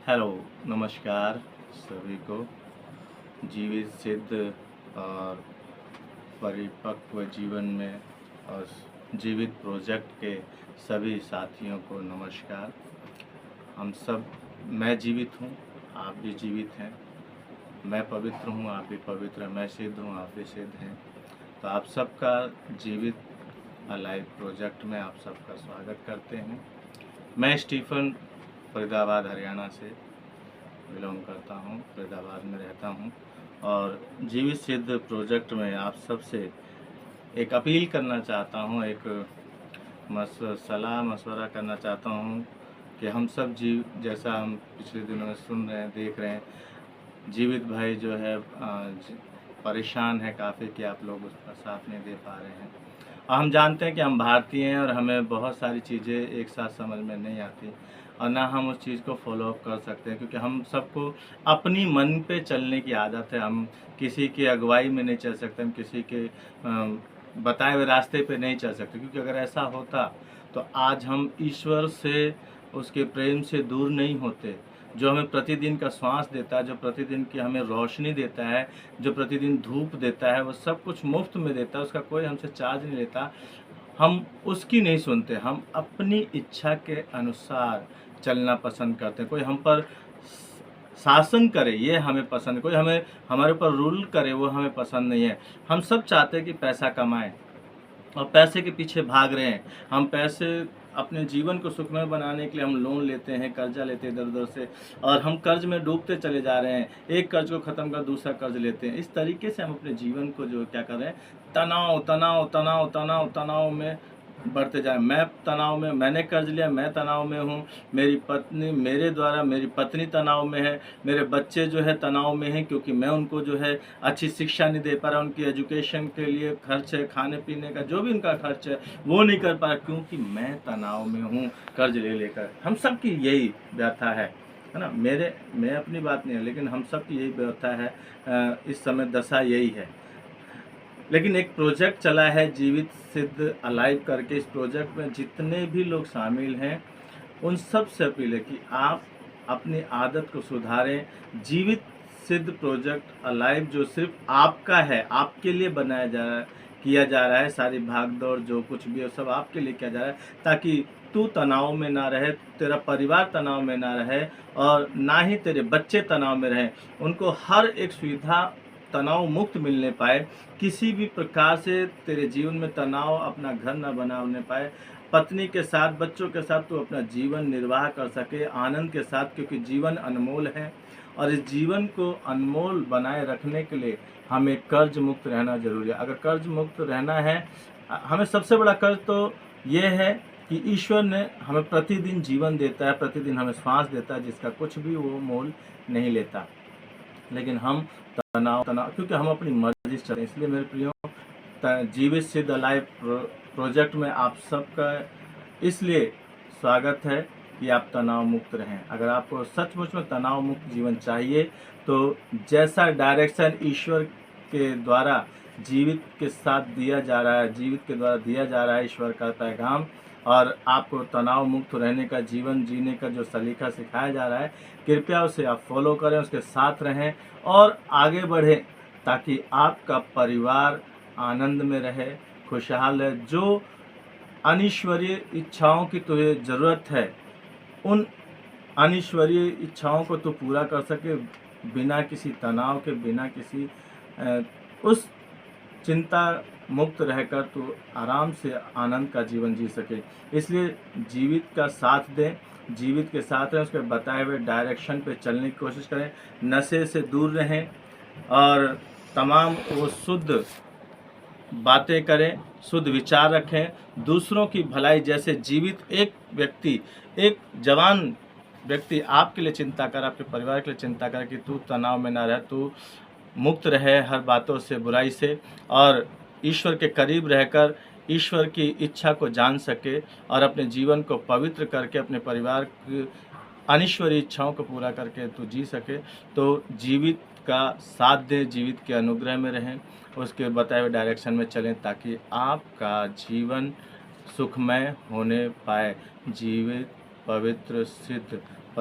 Hello, नमस्कार सभी को। जीवित सिद्ध और परिपक्व जीवन में और जीवित प्रोजेक्ट के सभी साथियों को नमस्कार। हम सब, मैं जीवित हूँ, आप भी जीवित हैं। मैं पवित्र हूँ, आप भी पवित्र हैं। मैं सिद्ध हूँ, आप भी सिद्ध हैं। तो आप सबका जीवित अलाइव प्रोजेक्ट में आप सबका स्वागत करते हैं। मैं स्टीफन फरीदाबाद हरियाणा से बिलोंग करता हूँ, फरीदाबाद में रहता हूँ और जीवित सिद्ध प्रोजेक्ट में आप सबसे एक अपील करना चाहता हूँ, एक सलाह मशवरा करना चाहता हूँ कि हम सब जैसा हम पिछले दिनों में सुन रहे हैं, देख रहे हैं, जीवित भाई जो है परेशान है काफ़ी कि आप लोग उसका साथ नहीं दे पा रहे हैं। और हम जानते हैं कि हम भारतीय हैं और हमें बहुत सारी चीज़ें एक साथ समझ में नहीं आती और ना हम उस चीज़ को फॉलो अप कर सकते हैं, क्योंकि हम सबको अपनी मन पे चलने की आदत है। हम किसी की अगुवाई में नहीं चल सकते, हम किसी के बताए हुए रास्ते पे नहीं चल सकते, क्योंकि अगर ऐसा होता तो आज हम ईश्वर से, उसके प्रेम से दूर नहीं होते। जो हमें प्रतिदिन का श्वास देता है, जो प्रतिदिन की हमें रोशनी देता है, जो प्रतिदिन धूप देता है, वो सब कुछ मुफ्त में देता है, उसका कोई हमसे चार्ज नहीं लेता। हम उसकी नहीं सुनते, हम अपनी इच्छा के अनुसार चलना पसंद करते हैं। कोई हम पर शासन करे ये हमें पसंद, कोई हमें हमारे ऊपर रूल करे वो हमें पसंद नहीं है। हम सब चाहते हैं कि पैसा कमाएं और पैसे के पीछे भाग रहे हैं। हम पैसे अपने जीवन को सुखमय बनाने के लिए हम लोन लेते हैं, कर्जा लेते हैं इधर-उधर से, और हम कर्ज में डूबते चले जा रहे हैं। एक कर्ज को ख़त्म कर दूसरा कर्ज लेते हैं। इस तरीके से हम अपने जीवन को जो क्या कर रहे हैं, तनाव तनाव तनाव तनाव तनाव में बढ़ते जा रहे हैं। मैं तनाव में, मैंने कर्ज लिया, मैं तनाव में हूँ। मेरी पत्नी, मेरी पत्नी तनाव में है। मेरे बच्चे जो है तनाव में हैं, क्योंकि मैं उनको जो है अच्छी शिक्षा नहीं दे पा रहा। उनकी एजुकेशन के लिए खर्च है, खाने पीने का जो भी उनका खर्च है वो नहीं कर पा रहा, क्योंकि मैं तनाव में हूँ कर्ज ले लेकर। हम सब की यही व्यथा है ना। मैं अपनी बात नहीं है, लेकिन हम सब की यही व्यथा है। इस समय दशा यही है। लेकिन एक प्रोजेक्ट चला है जीवित सिद्ध अलाइव करके। इस प्रोजेक्ट में जितने भी लोग शामिल हैं उन सब से अपील है कि आप अपनी आदत को सुधारें। जीवित सिद्ध प्रोजेक्ट अलाइव जो सिर्फ आपका है, आपके लिए बनाया जा रहा है, किया जा रहा है। सारी भागदौड़ जो कुछ भी है सब आपके लिए किया जा रहा है, ताकि तू तनाव में ना रहे, तेरा परिवार तनाव में ना रहे और ना ही तेरे बच्चे तनाव में रहें। उनको हर एक सुविधा तनाव मुक्त मिलने पाए। किसी भी प्रकार से तेरे जीवन में तनाव अपना घर न बनाने पाए। पत्नी के साथ, बच्चों के साथ तू अपना जीवन निर्वाह कर सके आनंद के साथ, क्योंकि जीवन अनमोल है और इस जीवन को अनमोल बनाए रखने के लिए हमें कर्ज मुक्त रहना जरूरी है। अगर कर्ज मुक्त रहना है, हमें सबसे बड़ा कर्ज तो ये है कि ईश्वर ने हमें प्रतिदिन जीवन देता है, प्रतिदिन हमें श्वास देता है, जिसका कुछ भी वो मोल नहीं लेता। लेकिन हम तनाव क्योंकि हम अपनी मर्जी से चलते हैं। इसलिए मेरे प्रियो, जीवित सिद्ध अलाइव प्रोजेक्ट में आप सबका इसलिए स्वागत है कि आप तनाव मुक्त रहें। अगर आपको सचमुच में तनाव मुक्त जीवन चाहिए तो जैसा डायरेक्शन ईश्वर के द्वारा जीवित के साथ दिया जा रहा है, जीवित के द्वारा दिया जा रहा है ईश्वर का पैगाम, और आपको तनाव मुक्त रहने का, जीवन जीने का जो सलीका सिखाया जा रहा है, कृपया उसे आप फॉलो करें, उसके साथ रहें और आगे बढ़ें, ताकि आपका परिवार आनंद में रहे, खुशहाल है। जो अनिश्वरीय इच्छाओं की तुझे ज़रूरत है, उन अनिश्वरीय इच्छाओं को तू पूरा कर सके बिना किसी तनाव के, बिना किसी उस चिंता मुक्त रहकर तू आराम से आनंद का जीवन जी सके। इसलिए जीवित का साथ दें, जीवित के साथ रहें, उसके बताए हुए डायरेक्शन पे चलने की कोशिश करें, नशे से दूर रहें और तमाम वो शुद्ध बातें करें, शुद्ध विचार रखें, दूसरों की भलाई। जैसे जीवित एक व्यक्ति, एक जवान व्यक्ति आपके लिए चिंता कर, आपके परिवार के लिए चिंता कर कि तू तनाव में ना रहे, तू मुक्त रहे हर बातों से, बुराई से, और ईश्वर के करीब रहकर ईश्वर की इच्छा को जान सके और अपने जीवन को पवित्र करके अपने परिवार की अनिश्वरीय इच्छाओं को पूरा करके तू जी सके। तो जीवित का साथ दें, जीवित के अनुग्रह में रहें, उसके बताए हुए डायरेक्शन में चलें, ताकि आपका जीवन सुखमय होने पाए। जीवित, पवित्र, सिद्ध